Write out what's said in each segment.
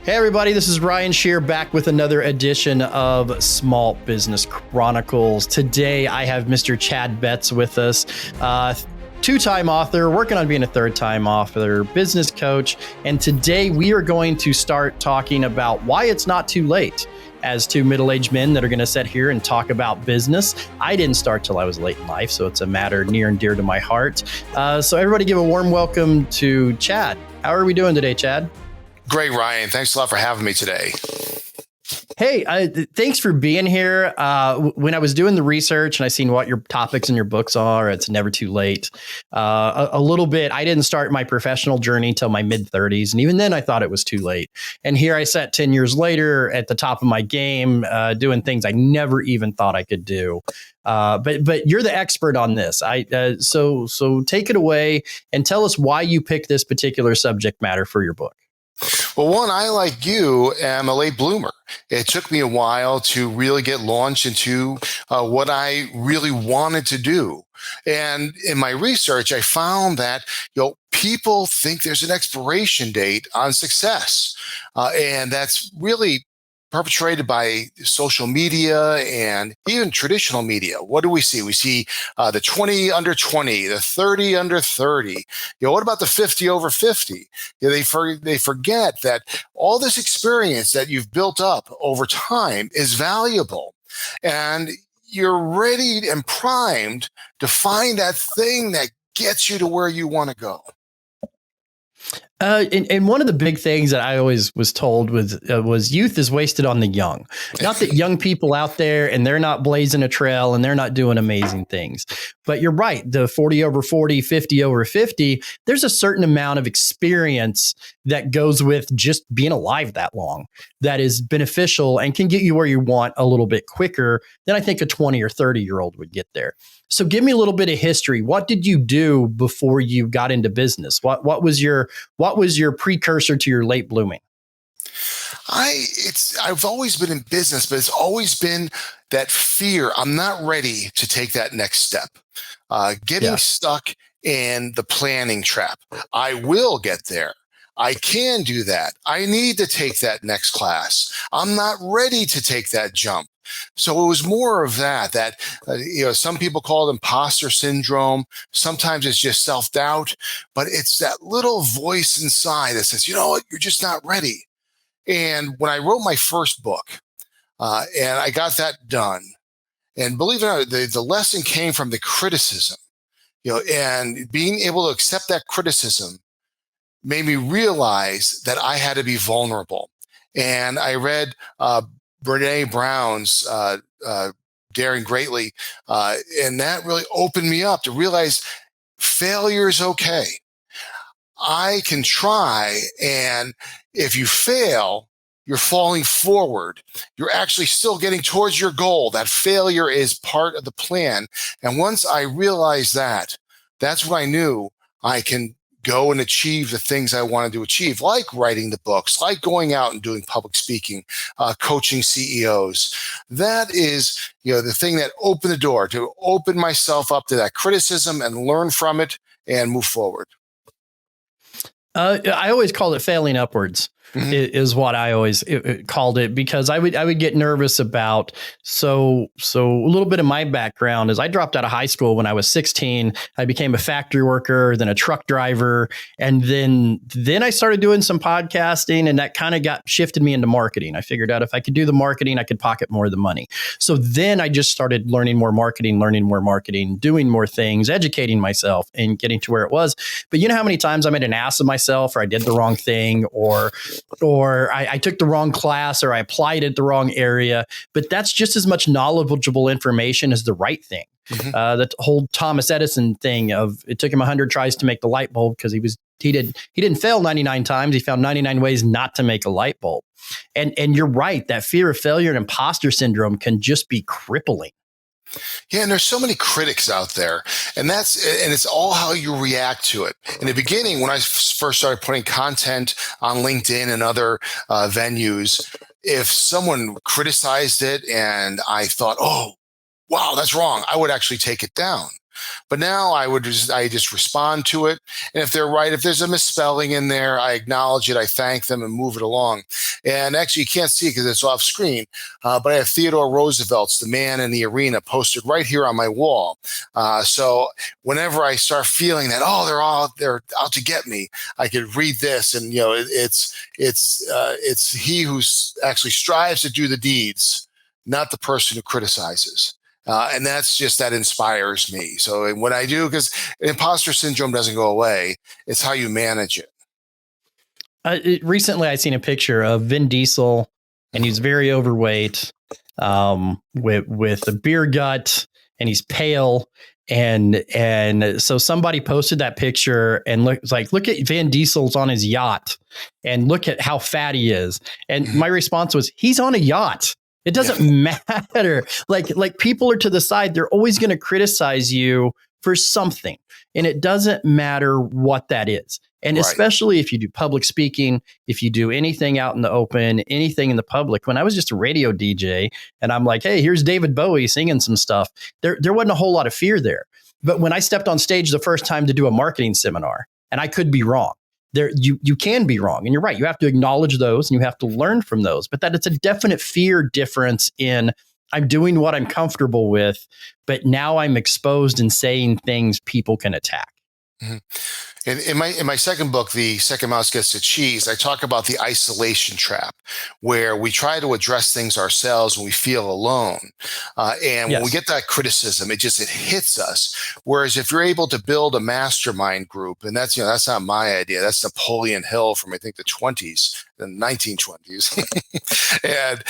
Hey everybody, this is Ryan Shear back with another edition of Small Business Chronicles. Today I have Mr. Chad Betz with us, two-time author, working on being a third-time author, business coach, and today we are going to start talking about why it's not too late. As two middle-aged men that are going to sit here and talk about business. I didn't start till I was late in life, so it's a matter near and dear to my heart. So everybody give a warm welcome to Chad. How are we doing today, Chad? Great, Ryan. Thanks a lot for having me today. Hey, thanks for being here. When I was doing the research and I seen what your topics and your books are, it's never too late. A little bit, I didn't start my professional journey till my mid-30s. And even then I thought it was too late. And here I sat 10 years later at the top of my game, doing things I never even thought I could do. But you're the expert on this. So take it away and tell us why you picked this particular subject matter for your book. Well, one, I, like you, am a late bloomer. It took me a while to really get launched into what I really wanted to do. And in my research, I found that, people think there's an expiration date on success. And that's really perpetrated by social media and even traditional media. What do we see? We see the 20 under 20, the 30 under 30. What about the 50 over 50? They forget that all this experience that you've built up over time is valuable. And you're ready and primed to find that thing that gets you to where you want to go. And one of the big things that I always was told was youth is wasted on the young. Not that young people out there and they're not blazing a trail and they're not doing amazing things. But you're right. The 40 over 40, 50 over 50, there's a certain amount of experience that goes with just being alive that long that is beneficial and can get you where you want a little bit quicker than I think a 20 or 30-year-old would get there. So give me a little bit of history. What did you do before you got into business? What was your precursor to your late blooming? I've always been in business, but it's always been that fear. I'm not ready to take that next step. Getting stuck in the planning trap. I will get there. I can do that. I need to take that next class. I'm not ready to take that jump. So it was more of that some people call it imposter syndrome. Sometimes it's just self-doubt, but it's that little voice inside that says, you're just not ready. And when I wrote my first book, and I got that done, and believe it or not, the lesson came from the criticism, and being able to accept that criticism made me realize that I had to be vulnerable. And I read Brene Brown's Daring Greatly, and that really opened me up to realize failure is okay. I can try, and if you fail, you're falling forward. You're actually still getting towards your goal. That failure is part of the plan. And once I realized that, that's when I knew I can go and achieve the things I wanted to achieve, like writing the books, like going out and doing public speaking, coaching CEOs. That is, the thing that opened the door to open myself up to that criticism and learn from it and move forward. I always call it failing upwards. Is what I always called it, because I would get nervous about. So a little bit of my background is I dropped out of high school when I was 16. I became a factory worker, then a truck driver. And then I started doing some podcasting, and that kind of shifted me into marketing. I figured out if I could do the marketing, I could pocket more of the money. So then I just started learning more marketing, doing more things, educating myself and getting to where it was. But you know how many times I made an ass of myself, or I did the wrong thing, or I took the wrong class, or I applied it the wrong area. But that's just as much knowledgeable information as the right thing. The whole Thomas Edison thing of it took him 100 tries to make the light bulb because he didn't fail 99 times. He found 99 ways not to make a light bulb. And you're right. That fear of failure and imposter syndrome can just be crippling. Yeah, and there's so many critics out there, and it's all how you react to it. In the beginning, when I first started putting content on LinkedIn and other venues, if someone criticized it and I thought, oh, wow, that's wrong, I would actually take it down. But now I just respond to it. And if they're right, if there's a misspelling in there, I acknowledge it, I thank them and move it along. And actually you can't see it because it's off screen, but I have Theodore Roosevelt's The Man in the Arena posted right here on my wall. So whenever I start feeling that, they're out to get me, I could read this, and it's he who actually strives to do the deeds, not the person who criticizes. And that inspires me. So what I do, because imposter syndrome doesn't go away, it's how you manage it. Recently, I seen a picture of Vin Diesel, and he's very overweight, with a beer gut, and he's pale. And so somebody posted that picture and look at Vin Diesel's on his yacht, and look at how fat he is. And my response was, he's on a yacht. It doesn't matter. Like people are to the side. They're always going to criticize you for something. And it doesn't matter what that is. And especially if you do public speaking, if you do anything out in the open, anything in the public. When I was just a radio DJ and I'm like, hey, here's David Bowie singing some stuff, there wasn't a whole lot of fear there. But when I stepped on stage the first time to do a marketing seminar, and I could be wrong, you can be wrong. And you're right. You have to acknowledge those and you have to learn from those. But that it's a definite fear difference in I'm doing what I'm comfortable with, but now I'm exposed and saying things people can attack. Mm-hmm. In my second book, The Second Mouse Gets the Cheese, I talk about the isolation trap, where we try to address things ourselves when we feel alone. And when we get that criticism, it hits us. Whereas if you're able to build a mastermind group, and that's not my idea, that's Napoleon Hill from, I think, the 1920s. And,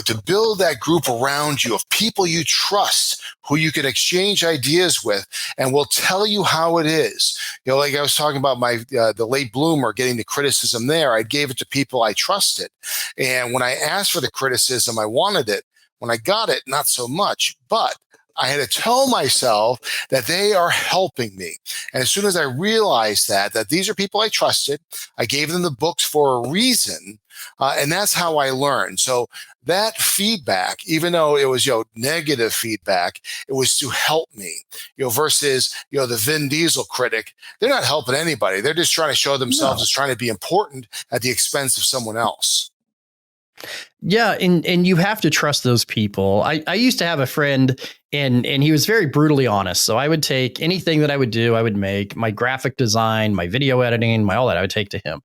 to build that group around you of people you trust, who you can exchange ideas with, and will tell you how it is. Like I was talking about the late bloomer getting the criticism there, I gave it to people I trusted. And when I asked for the criticism, I wanted it. When I got it, not so much, but I had to tell myself that they are helping me. And as soon as I realized that these are people I trusted, I gave them the books for a reason. And that's how I learned. So that feedback, even though it was, negative feedback, it was to help me, versus, the Vin Diesel critic. They're not helping anybody. They're just trying to show themselves as trying to be important at the expense of someone else. Yeah. And you have to trust those people. I used to have a friend and he was very brutally honest. So I would take anything that I would do, I would make my graphic design, my video editing, all that I would take to him.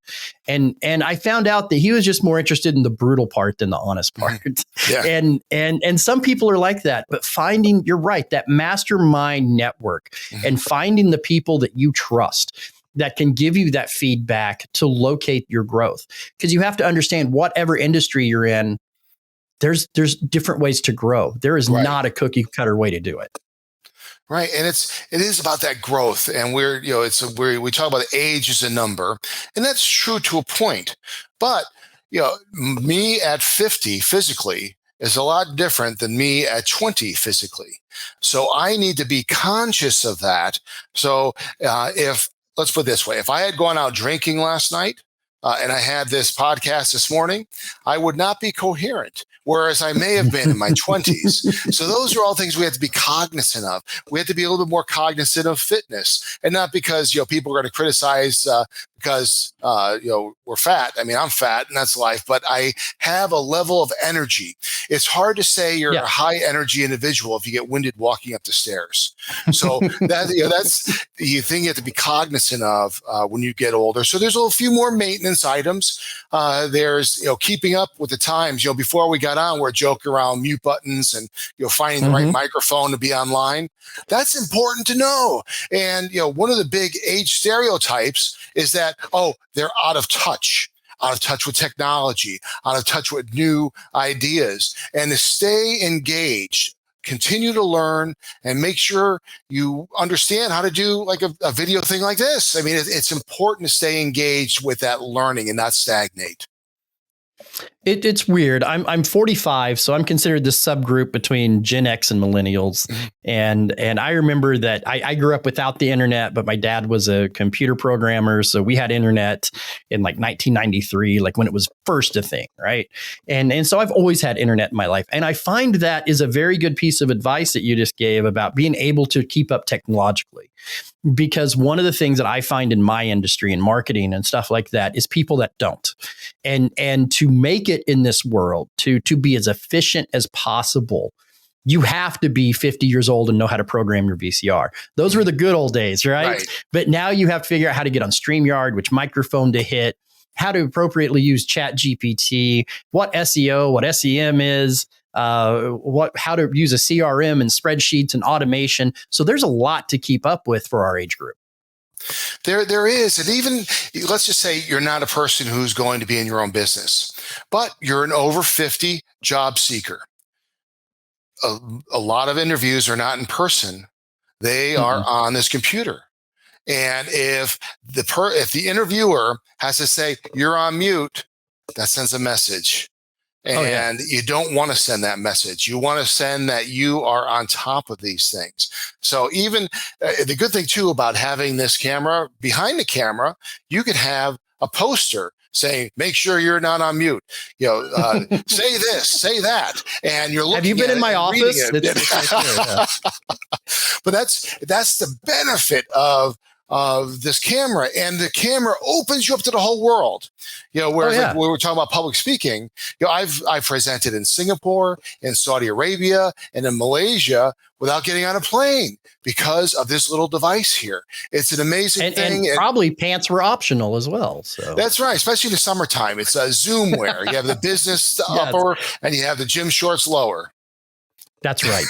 And I found out that he was just more interested in the brutal part than the honest part. Yeah. And some people are like that, but you're right, that mastermind network and finding the people that you trust that can give you that feedback to locate your growth. Because you have to understand, whatever industry you're in, there's different ways to grow. There is not a cookie cutter way to do it. Right. And it is about that growth. And we talk about age as a number, and that's true to a point. But, me at 50 physically is a lot different than me at 20 physically. So I need to be conscious of that. So let's put it this way. If I had gone out drinking last night and I had this podcast this morning, I would not be coherent, whereas I may have been in my 20s. So those are all things we have to be cognizant of. We have to be a little bit more cognizant of fitness, and not because, people are going to criticize because, we're fat. I mean, I'm fat and that's life, but I have a level of energy. It's hard to say you're a high energy individual if you get winded walking up the stairs. So that's the thing you have to be cognizant of when you get older. So there's a few more maintenance items. There's, keeping up with the times. Before we got on, we're joking around mute buttons and, finding the right microphone to be online. That's important to know. And, one of the big age stereotypes is that, they're out of touch with technology, out of touch with new ideas. And to stay engaged, continue to learn, and make sure you understand how to do like a video thing like this. I mean, it's important to stay engaged with that learning and not stagnate. It's weird. I'm 45, so I'm considered this subgroup between Gen X and millennials. And I remember that I grew up without the internet, but my dad was a computer programmer, so we had internet in like 1993, like when it was first a thing, right? And so I've always had internet in my life, and I find that is a very good piece of advice that you just gave about being able to keep up technologically. Because one of the things that I find in my industry and marketing and stuff like that is people that don't. And to make it in this world, to be as efficient as possible, you have to be 50 years old and know how to program your VCR. Those were the good old days, right? But now you have to figure out how to get on StreamYard, which microphone to hit, how to appropriately use Chat GPT, what SEO, what SEM is, how to use a CRM and spreadsheets and automation. So there's a lot to keep up with for our age group. There is. And even, let's just say you're not a person who's going to be in your own business, but you're an over 50 job seeker. A lot of interviews are not in person. They are on this computer. And if the interviewer has to say, you're on mute, that sends a message. And you don't want to send that message. You want to send that you are on top of these things. So even the good thing too about having this camera, behind the camera, you could have a poster saying, make sure you're not on mute. Say this, say that. And you're looking at it. Have you been in my office? It's right there, But that's the benefit of this camera, and the camera opens you up to the whole world. Whereas like we were talking about public speaking, I've presented in Singapore, in Saudi Arabia, and in Malaysia without getting on a plane because of this little device here. It's an amazing thing. And probably pants were optional as well. So that's right, especially in the summertime. It's a Zoom wear. You have the business upper, and you have the gym shorts lower. That's right.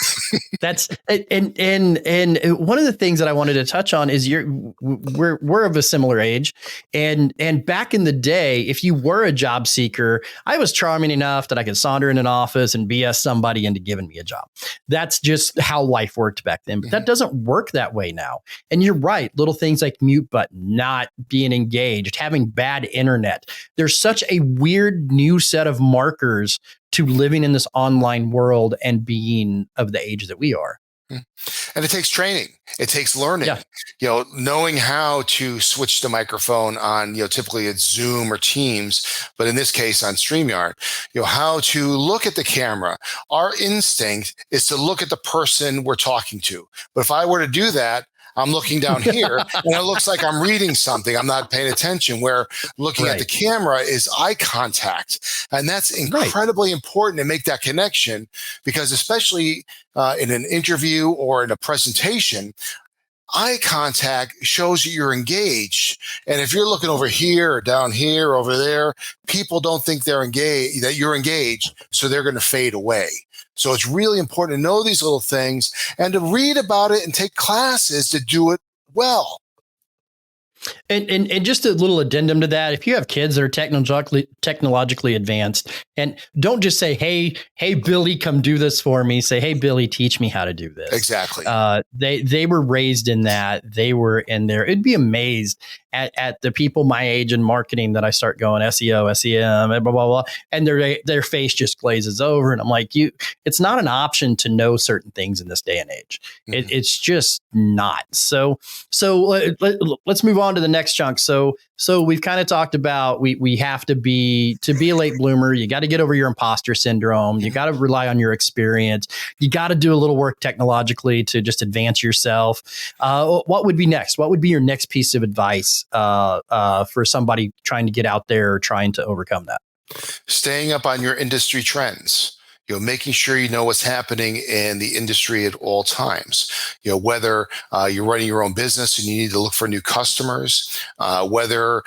That's and one of the things that I wanted to touch on is we're of a similar age, and back in the day, if you were a job seeker, I was charming enough that I could saunter in an office and BS somebody into giving me a job. That's just how life worked back then. But that doesn't work that way now. And you're right. Little things like mute button, not being engaged, having bad internet. There's such a weird new set of markers to living in this online world and being of the age that we are. And it takes training. It takes learning, knowing how to switch the microphone on, typically it's Zoom or Teams, but in this case on StreamYard, how to look at the camera. Our instinct is to look at the person we're talking to. But if I were to do that, I'm looking down here and it looks like I'm reading something. I'm not paying attention, where looking at the camera is eye contact. And that's incredibly important to make that connection, because especially in an interview or in a presentation, eye contact shows that you're engaged. And if you're looking over here or down here, or over there, people don't think they're engaged, that you're engaged. So they're going to fade away. So it's really important to know these little things and to read about it and take classes to do it well. And just a little addendum to that, if you have kids that are technologically advanced, and don't just say, hey, Billy, come do this for me. Say, hey, Billy, teach me how to do this. Exactly. They were raised in that. They were in there. It'd be amazed at the people my age in marketing that I start going SEO, SEM, blah, blah, blah. And their face just glazes over. And I'm like, it's not an option to know certain things in this day and age. It's just not. So let's move on to the next chunk. So we've kind of talked about we have to be a late bloomer. You got to get over your imposter syndrome. You got to rely on your experience. You got to do a little work technologically to just advance yourself. What would be next? What would be your next piece of advice for somebody trying to get out there or trying to overcome that? Staying up on your industry trends. Making sure you know what's happening in the industry at all times. Whether you're running your own business and you need to look for new customers, whether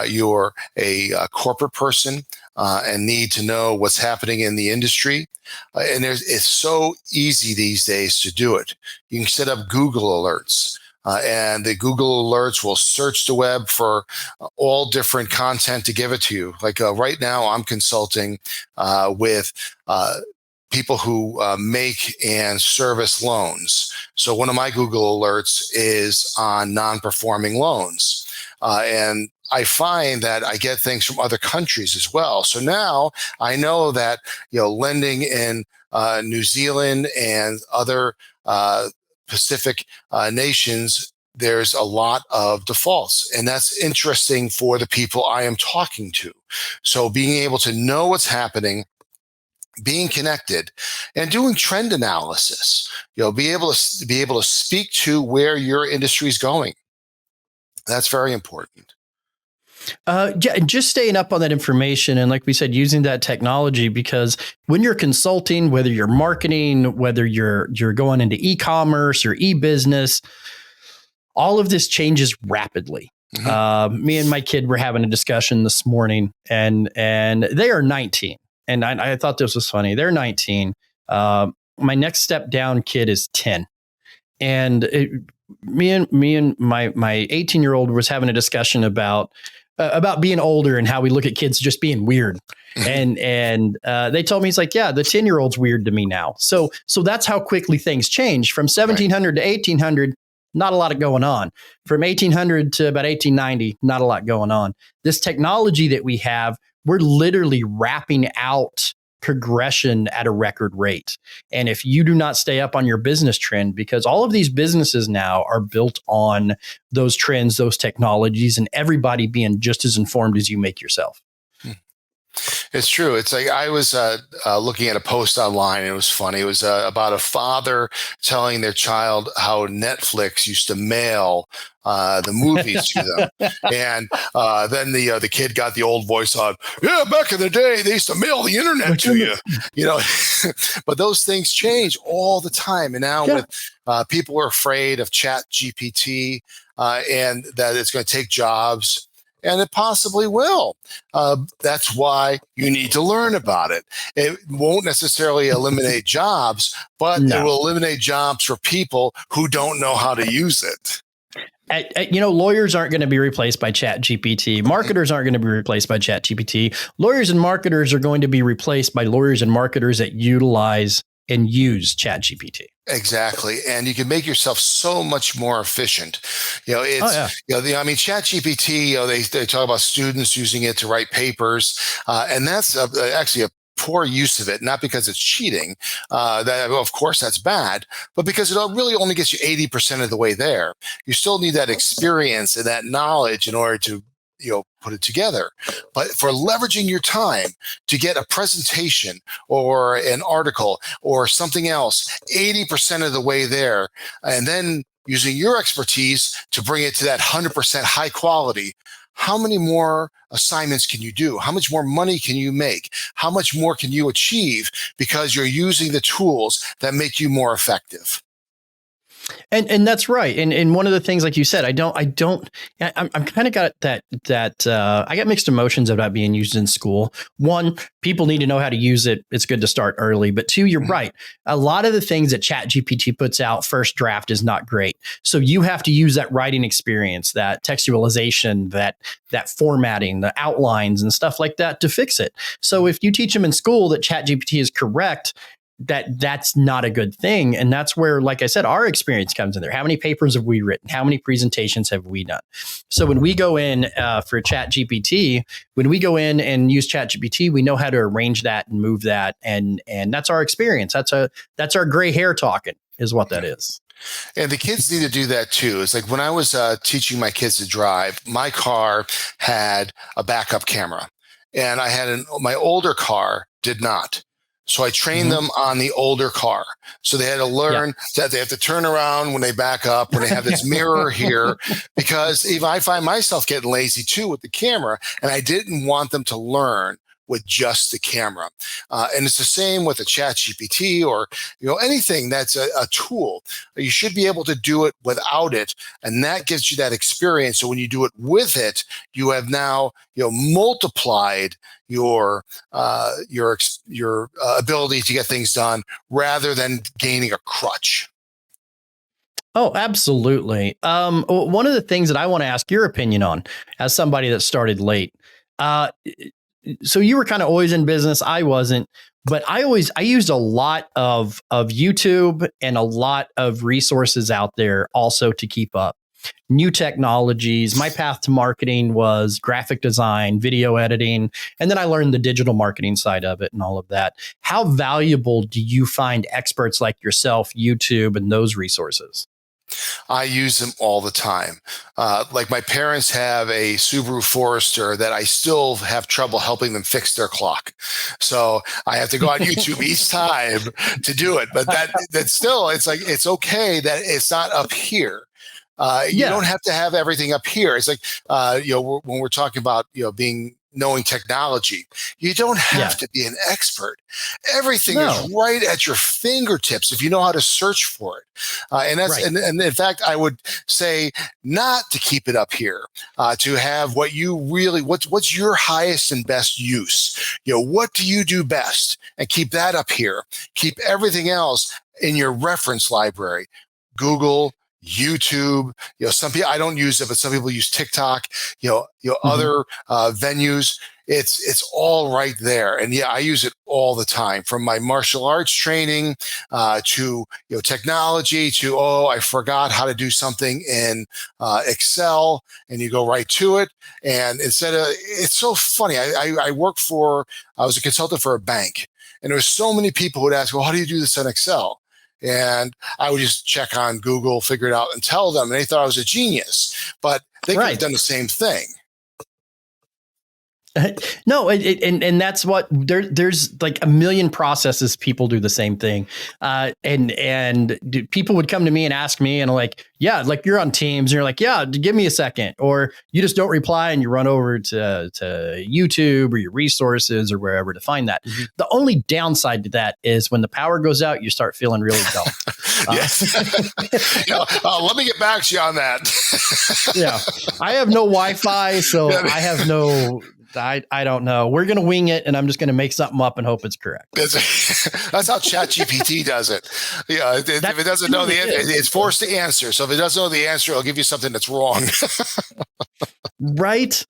you're a corporate person and need to know what's happening in the industry. And it's so easy these days to do it. You can set up Google alerts. And the Google alerts will search the web for all different content to give it to you. Like right now, I'm consulting with people who make and service loans. So one of my Google alerts is on non-performing loans. And I find that I get things from other countries as well. So now I know that, lending in New Zealand and other Pacific nations, there's a lot of defaults. And that's interesting for the people I am talking to. So being able to know what's happening, being connected, and doing trend analysis, be able to speak to where your industry is going. That's very important. Just staying up on that information. And like we said, using that technology, because when you're consulting, whether you're marketing, whether you're going into e-commerce or e-business, all of this changes rapidly. Mm-hmm. Me and my kid were having a discussion this morning, and they are 19. And I thought this was funny. They're 19. My next step down kid is 10. And me and my 18-year-old was having a discussion about being older and how we look at kids just being weird. And they told me, he's like, yeah, the 10-year-old's weird to me now. So that's how quickly things change. From 1700 to 1800, not a lot of going on. From 1800 to about 1890, not a lot going on. This technology that we have, we're literally wrapping out progression at a record rate. And if you do not stay up on your business trend, because all of these businesses now are built on those trends, those technologies, and everybody being just as informed as you make yourself. It's true. It's like I was looking at a post online, and it was funny. It was about a father telling their child how Netflix used to mail the movies to them. And then the kid got the old voice on, yeah, back in the day, they used to mail the internet to you, but those things change all the time. And now with people are afraid of Chat GPT and that it's going to take jobs. And it possibly will. That's why you need to learn about it. It won't necessarily eliminate jobs, but it will eliminate jobs for people who don't know how to use it. Lawyers aren't going to be replaced by Chat GPT. Marketers aren't going to be replaced by Chat GPT. Lawyers and marketers are going to be replaced by lawyers and marketers that utilize and use Chat GPT. Exactly. And you can make yourself so much more efficient. Chat GPT, they talk about students using it to write papers. And that's actually a poor use of it, not because it's cheating. Of course, that's bad, but because it really only gets you 80% of the way there. You still need that experience and that knowledge in order to put it together. But for leveraging your time to get a presentation or an article or something else, 80% of the way there, and then using your expertise to bring it to that 100% high quality, how many more assignments can you do? How much more money can you make? How much more can you achieve because you're using the tools that make you more effective? And that's right. And one of the things, like you said, I'm kind of got that I got mixed emotions about being used in school. One, people need to know how to use it. It's good to start early. But two, you're right. A lot of the things that Chat GPT puts out first draft is not great. So you have to use that writing experience, that textualization, that formatting, the outlines and stuff like that to fix it. So if you teach them in school that Chat GPT is correct, that's not a good thing. And that's where, like I said, our experience comes in there. How many papers have we written? How many presentations have we done? So when we go in for Chat GPT, when we go in and use Chat GPT, we know how to arrange that and move that. And that's our experience. That's our gray hair talking is what that is. And the kids need to do that too. It's like when I was teaching my kids to drive, my car had a backup camera and I had my older car did not. So I trained them on the older car. So they had to learn that they have to turn around when they back up, when they have this mirror here, because if I find myself getting lazy too with the camera, and I didn't want them to learn with just the camera. And it's the same with a Chat GPT or anything that's a tool. You should be able to do it without it, and that gives you that experience. So when you do it with it, you have now multiplied your ability to get things done rather than gaining a crutch. Oh, absolutely. One of the things that I want to ask your opinion on, as somebody that started late, so you were kind of always in business. I wasn't, but I used a lot of YouTube and a lot of resources out there also to keep up. new technologies. My path to marketing was graphic design, video editing, and then I learned the digital marketing side of it and all of that. How valuable do you find experts like yourself, YouTube, and those resources? I use them all the time. Like my parents have a Subaru Forester that I still have trouble helping them fix their clock. So I have to go on YouTube each time to do it. But that's still, it's like, it's okay that it's not up here. You don't have to have everything up here. It's like, when we're talking about, knowing technology, you don't have to be an expert. Everything is right at your fingertips if you know how to search for it. And in fact, I would say not to keep it up here, to have what you really, what's your highest and best use? What do you do best? And keep that up here. Keep everything else in your reference library. Google, YouTube, some people, I don't use it, but some people use TikTok, other venues. It's all right there. And I use it all the time, from my martial arts training, to, technology, to, I forgot how to do something in Excel, and you go right to it. And it's so funny. I was a consultant for a bank, and there were so many people who would ask, well, how do you do this in Excel? And I would just check on Google, figure it out, and tell them. And they thought I was a genius, but they could have done the same thing. No, and that's what there's like a million processes. People do the same thing, and people would come to me and ask me, and like you're on Teams, and you're like, yeah, give me a second, or you just don't reply and you run over to YouTube or your resources or wherever to find that. Mm-hmm. The only downside to that is when the power goes out, you start feeling really dull. Yes. Let me get back to you on that. Yeah, I have no Wi-Fi, so I have no. I don't know. We're going to wing it, and I'm just going to make something up and hope it's correct. That's how Chat GPT does it. If it doesn't know the answer, it's forced to answer. So if it doesn't know the answer, it'll give you something that's wrong. Right.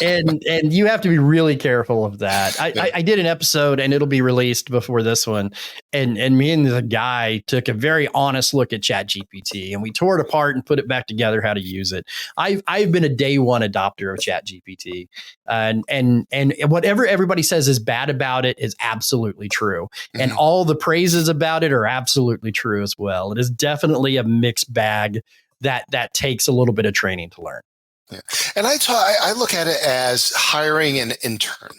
And you have to be really careful of that. I did an episode, and it'll be released before this one. And me and the guy took a very honest look at Chat GPT, and we tore it apart and put it back together, how to use it. I've been a day one adopter of Chat GPT. And whatever everybody says is bad about it is absolutely true. Mm-hmm. And all the praises about it are absolutely true as well. It is definitely a mixed bag that takes a little bit of training to learn. Yeah. And I look at it as hiring an intern.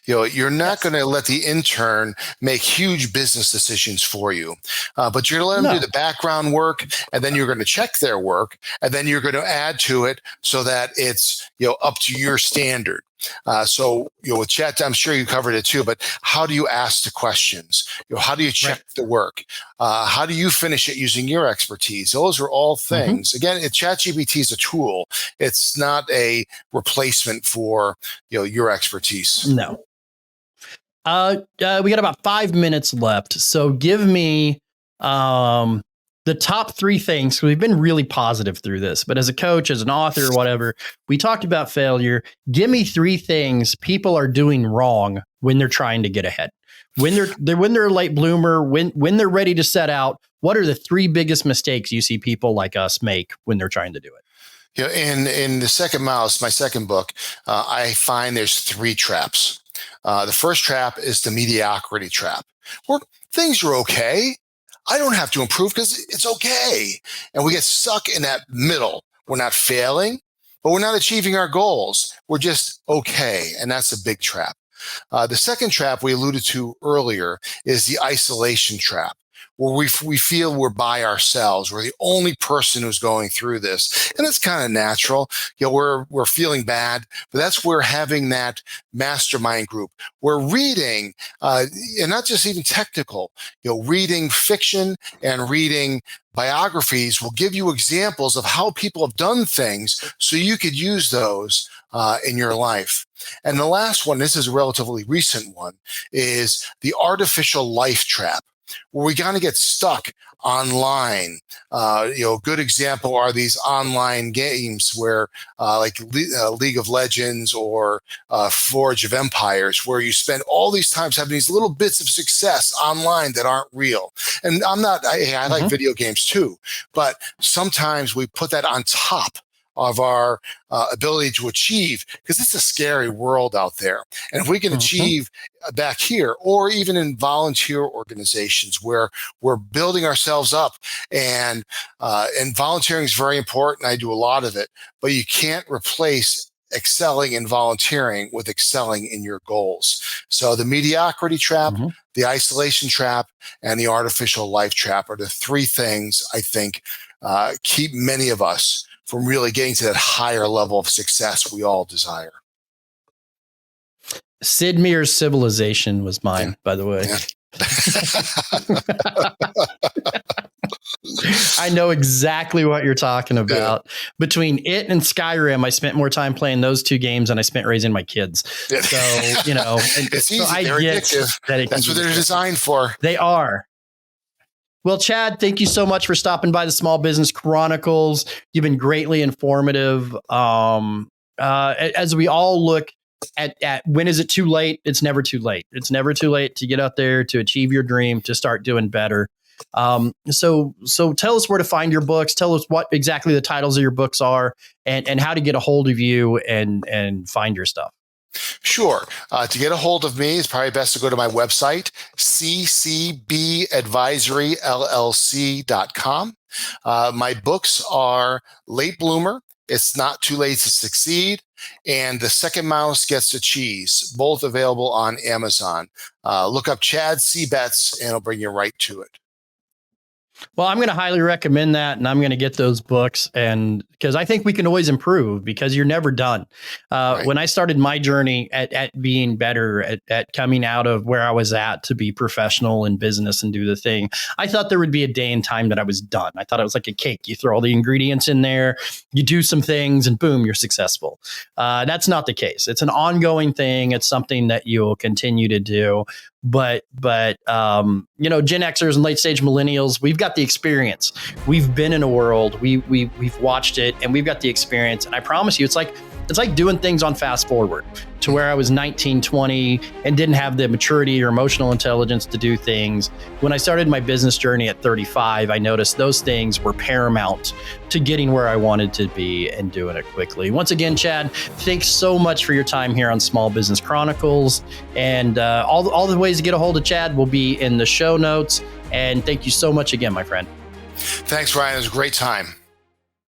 You're not going to let the intern make huge business decisions for you, but you're going to let them do the background work, and then you're going to check their work, and then you're going to add to it so that it's up to your standard. So with Chat, I'm sure you covered it too, but how do you ask the questions? How do you check the work? How do you finish it using your expertise? Those are all things. Mm-hmm. Again, ChatGPT is a tool. It's not a replacement for your expertise. No. We got about 5 minutes left. So give me the top 3 things. We've been really positive through this, but as a coach, as an author, whatever, we talked about failure. Give me 3 things people are doing wrong when they're trying to get ahead. When they're a late bloomer, when they're ready to set out, what are the 3 biggest mistakes you see people like us make when they're trying to do it? In The Second Mouse, my second book, I find there's 3 traps. The first trap is the mediocrity trap, where things are okay. I don't have to improve because it's okay. And we get stuck in that middle. We're not failing, but we're not achieving our goals. We're just okay. And that's a big trap. The second trap we alluded to earlier is the isolation trap, where we feel we're by ourselves. We're the only person who's going through this. And it's kind of natural. We're feeling bad, but that's where having that mastermind group, we're reading, and not just even technical, reading fiction and reading biographies will give you examples of how people have done things so you could use those in your life. And the last one, this is a relatively recent one, is the artificial life trap. where we kind of get stuck online. Good example are these online games where like League of Legends or Forge of Empires, where you spend all these times having these little bits of success online that aren't real. And I like video games too, but sometimes we put that on top of our ability to achieve, because it's a scary world out there. And if we can achieve back here, or even in volunteer organizations where we're building ourselves up, and volunteering is very important. I do a lot of it, but you can't replace excelling in volunteering with excelling in your goals. So the mediocrity trap, the isolation trap, and the artificial life trap are the three things I think keep many of us from really getting to that higher level of success we all desire. Sid Meier's Civilization was mine, by the way. Yeah. I know exactly what you're talking about. Yeah. Between it and Skyrim, I spent more time playing those two games than I spent raising my kids. Yeah. So, it's easy. So they're addictive. That's what they're designed for. They are. Well, Chad, thank you so much for stopping by the Small Business Chronicles. You've been greatly informative. As we all look at when is it too late? It's never too late. It's never too late to get out there, to achieve your dream, to start doing better. So tell us where to find your books. Tell us what exactly the titles of your books are, and how to get a hold of you and find your stuff. Sure. To get a hold of me, it's probably best to go to my website, ccbadvisoryllc.com. My books are Late Bloomer, It's Not Too Late to Succeed, and The Second Mouse Gets the Cheese, both available on Amazon. Look up Chad Betz, and it'll bring you right to it. Well, I'm going to highly recommend that, and I'm going to get those books, and because I think we can always improve, because you're never done. Right. When I started my journey at being better, at coming out of where I was at to be professional in business and do the thing, I thought there would be a day and time that I was done. I thought it was like a cake. You throw all the ingredients in there, you do some things, and boom, you're successful. That's not the case. It's an ongoing thing. It's something that you'll continue to do. But Gen Xers and late stage millennials, we've got the experience. We've been in a world, we've watched it, and we've got the experience. And I promise you, it's like doing things on fast forward to where I was 19, 20 and didn't have the maturity or emotional intelligence to do things. When I started my business journey at 35, I noticed those things were paramount to getting where I wanted to be and doing it quickly. Once again, Chad, thanks so much for your time here on Small Business Chronicles. And all the ways to get a hold of Chad will be in the show notes. And thank you so much again, my friend. Thanks, Ryan. It was a great time.